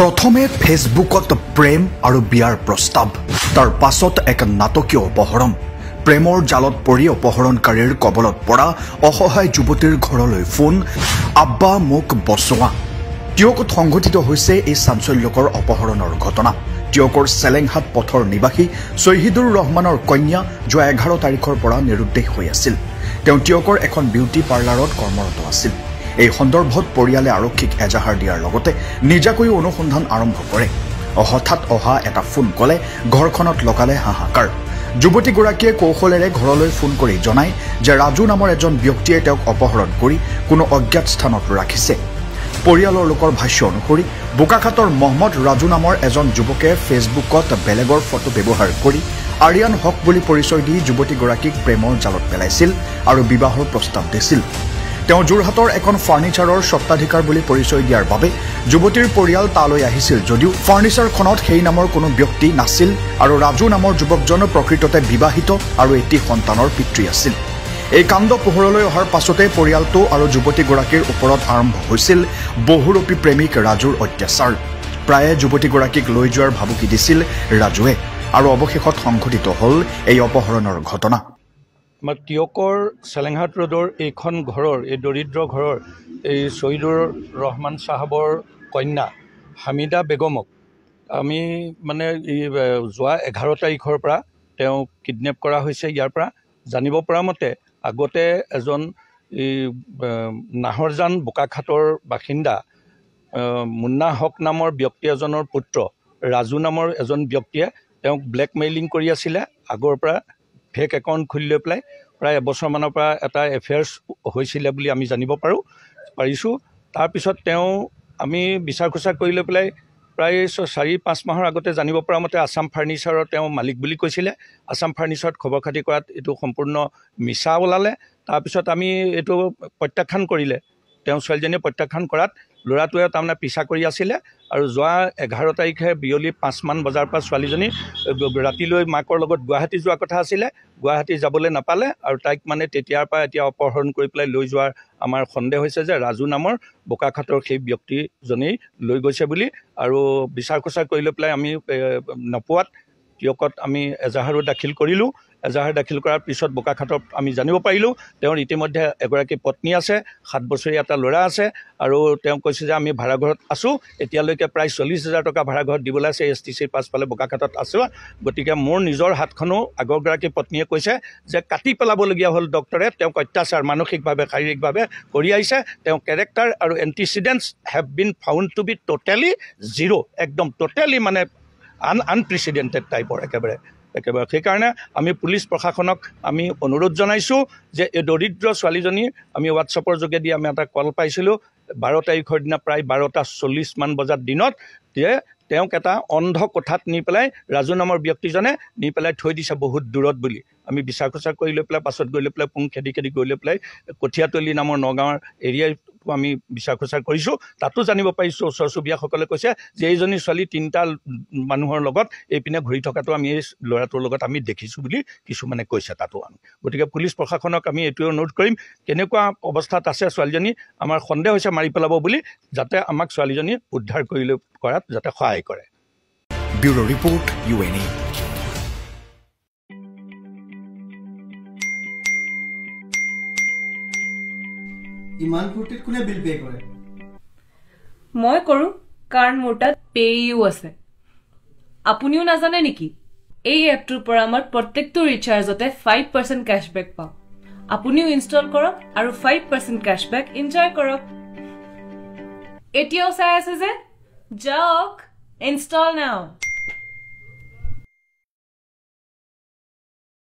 প্ৰথমে ফেচবুকত প্ৰেম আৰু বিয়াৰ প্ৰস্তাৱ, তাৰ পাছত এক নাটকীয় অপহৰণ। প্ৰেমৰ জালত পৰি অপহৰণকাৰীৰ কবলত পৰা অসহায় যুৱতীৰ ঘৰলৈ ফোন, আব্বা মোক বচোৱা। টিয়কত সংঘটিত হৈছে এই চাঞ্চল্যকৰ অপহৰণৰ ঘটনা। টিয়কৰ চেলেংহাট পথৰ নিবাসী শ্বহীদুৰ ৰহমানৰ কন্যা যোৱা 11 তাৰিখৰ পৰা নিৰুদ্দেশ হৈ আছিল। তেওঁ টিয়কৰ এখন বিউটি পাৰ্লাৰত কৰ্মৰত আছিল। এই সন্দৰ্ভত পৰিয়ালে আৰক্ষীক এজাহাৰ দিয়াৰ লগতে নিজাকৈ অনুসন্ধান আৰম্ভ কৰে। হঠাৎ অহা এটা ফোন কলে ঘৰখনত লগালে হাহাকাৰ। যুৱতীগৰাকীয়ে কৌশলেৰে ঘৰলৈ ফোন কৰি জনায় যে ৰাজু নামৰ এজন ব্যক্তিয়ে তেওঁক অপহৰণ কৰি কোনো অজ্ঞাত স্থানত ৰাখিছে। পৰিয়ালৰ লোকৰ ভাষ্য অনুসৰি বোকাখাটৰ মহম্মদ ৰাজু নামৰ এজন যুৱকে ফেচবুকত বেলেগৰ ফটো ব্যৱহাৰ কৰি আৰিয়ান হক বুলি পৰিচয় দি যুৱতীগৰাকীক প্ৰেমৰ জালত পেলাইছিল আৰু বিবাহৰ প্ৰস্তাৱ দিছিল। তেওঁ যোৰহাটৰ এখন ফাৰ্ণিচাৰৰ স্বত্বাধিকাৰ বুলি পৰিচয় দিয়াৰ বাবে যুৱতীৰ পৰিয়াল তালৈ আহিছিল যদিও ফাৰ্ণিচাৰখনত সেই নামৰ কোনো ব্যক্তি নাছিল আৰু ৰাজু নামৰ যুৱকজন প্ৰকৃততে বিবাহিত আৰু এটি সন্তানৰ পিতৃ আছিল। এই কাণ্ড পোহৰলৈ অহাৰ পাছতে পৰিয়ালটো আৰু যুৱতীগৰাকীৰ ওপৰত আৰম্ভ হৈছিল বহুৰূপী প্ৰেমিক ৰাজুৰ অত্যাচাৰ। প্ৰায়ে যুৱতীগৰাকীক লৈ যোৱাৰ ভাবুকি দিছিল ৰাজুৱে আৰু অৱশেষত সংঘটিত হ'ল এই অপহৰণৰ ঘটনা। আমাৰ টিয়কৰ চেলেংহাট ৰোডৰ এইখন ঘৰৰ, এই দৰিদ্ৰ ঘৰৰ এই শ্বহীদুৰ ৰহমান চাহাবৰ কন্যা হামিদা বেগমক আমি যোৱা 11 তাৰিখৰ পৰা তেওঁক কিডনেপ কৰা হৈছে। ইয়াৰ পৰা জানিব পৰা মতে আগতে এজন নাহৰজান বোকাখাটৰ বাসিন্দা মুন্না হক নামৰ ব্যক্তি এজনৰ পুত্ৰ ৰাজু নামৰ এজন ব্যক্তিয়ে তেওঁক ব্লেকমেইলিং কৰি আছিলে। আগৰ পৰা ফেক একাউণ্ট খুলি লৈ পেলাই প্ৰায় এবছৰমানৰ পৰা এটা এফেয়াৰ্ছ হৈছিলে বুলি আমি জানিব পাৰিছোঁ। তাৰপিছত আমি বিচাৰ খোচাৰ কৰি লৈ পেলাই প্ৰায় 4-5 মাহৰ আগতে জানিব পৰা মতে আছাম ফাৰ্ণিচাৰৰ তেওঁ মালিক বুলি কৈছিলে। আছাম ফাৰ্ণিচাৰত খবৰ খাতি কৰাত এইটো সম্পূৰ্ণ মিছা ওলালে। তাৰপিছত আমি এইটো প্ৰত্যাখ্যান কৰিলে। তেওঁ ছোৱালীজনীয়ে প্ৰত্যাখ্যান কৰাত ল'ৰাটোৱে তাৰমানে পিছা কৰি আছিলে আৰু যোৱা 11 তাৰিখে বিয়লি 5 মান বজাৰ পৰা ছোৱালীজনী ৰাতিলৈ মাকৰ লগত গুৱাহাটী যোৱা কথা আছিলে। গুৱাহাটী যাবলৈ নাপালে আৰু তাইক তেতিয়াৰ পৰা এতিয়া অপহৰণ কৰি পেলাই লৈ যোৱাৰ আমাৰ সন্দেহ হৈছে যে ৰাজু নামৰ বোকাখাটৰ সেই ব্যক্তিজনেই লৈ গৈছে বুলি। আৰু বিচাৰ খোচাৰ কৰি লৈ পেলাই আমি নপোৱাত টিয়কত আমি এজাহাৰো দাখিল কৰিলোঁ। এজাহাৰ দাখিল কৰাৰ পিছত বোকাখাটত আমি জানিব পাৰিলোঁ তেওঁৰ ইতিমধ্যে এগৰাকী পত্নী আছে, 7 বছৰীয়া এটা ল'ৰা আছে আৰু তেওঁ কৈছে যে আমি ভাড়াঘৰত আছোঁ। এতিয়ালৈকে প্ৰায় 40,000 টকা ভাড়াঘৰত দিবলৈ আছে। STCৰ পাছফালে বোকাখাটত আছোঁ। গতিকে মোৰ নিজৰ হাতখনো আগৰগৰাকী পত্নীয়ে কৈছে যে কাটি পেলাবলগীয়া হ'ল। ডক্টৰে তেওঁক অত্যাচাৰ মানসিকভাৱে শাৰীৰিকভাৱে কৰি আহিছে। তেওঁ কেৰেক্টাৰ আৰু antecedents have been found to be totally zero', একদম টোটেলি আনপ্ৰেচিডেণ্টেড টাইপৰ একেবাৰে। সেইকাৰণে আমি পুলিচ প্ৰশাসনক আমি অনুৰোধ জনাইছোঁ যে এই দৰিদ্ৰ ছোৱালীজনী আমি হোৱাটছআপৰ যোগেদি আমি এটা কল পাইছিলোঁ 12 তাৰিখৰ দিনা প্ৰায় 12:40 মান বজাত দিনত যে তেওঁক এটা অন্ধ কোঠাত নি পেলাই ৰাজু নামৰ ব্যক্তিজনে নি পেলাই থৈ দিছে বহুত দূৰত বুলি। আমি বিচাৰ খোচাৰ কৰি লৈ পেলাই পাছত গৈ লৈ পেলাই পুং খেদি গৈ লৈ পেলাই কঠীয়াতলী নামৰ নগাঁৱৰ এৰিয়াত আমি বিচাৰ খোচাৰ কৰিছোঁ। তাতো জানিব পাৰিছোঁ ওচৰ চুবুৰীয়াসকলে কৈছে যে এইজনী ছোৱালী 3টা মানুহৰ লগত এইপিনে ঘূৰি থকাটো আমি এই ল'ৰাটোৰ লগত আমি দেখিছোঁ বুলি কিছুমানে কৈছে তাতো আমি। গতিকে পুলিচ প্ৰশাসনক আমি এইটোৱে অনুৰোধ কৰিম কেনেকুৱা অৱস্থাত আছে ছোৱালীজনী, আমাৰ সন্দেহ হৈছে মাৰি পেলাব বুলি, যাতে আমাক ছোৱালীজনী উদ্ধাৰ কৰাত যাতে সহায় কৰে। Bureau report UNA। ইমান ফূৰ্তিত কোনে বিল পে কৰে? মই কৰোঁ, কাৰণ মোৰ তাত পেইউ আছে। আপুনিও নাজানে নেকি? এই এপটোৰ পৰা আমাৰ প্ৰত্যেকটো ৰিচাৰ্জতে 5% কেশ্ববেক পাওঁ। আপুনিও ইনষ্টল কৰক আৰু 5% কেশ্ববেক এনজয় কৰক। এতিয়াও চাই আছে যে? যাওক, ইনষ্টল নাও।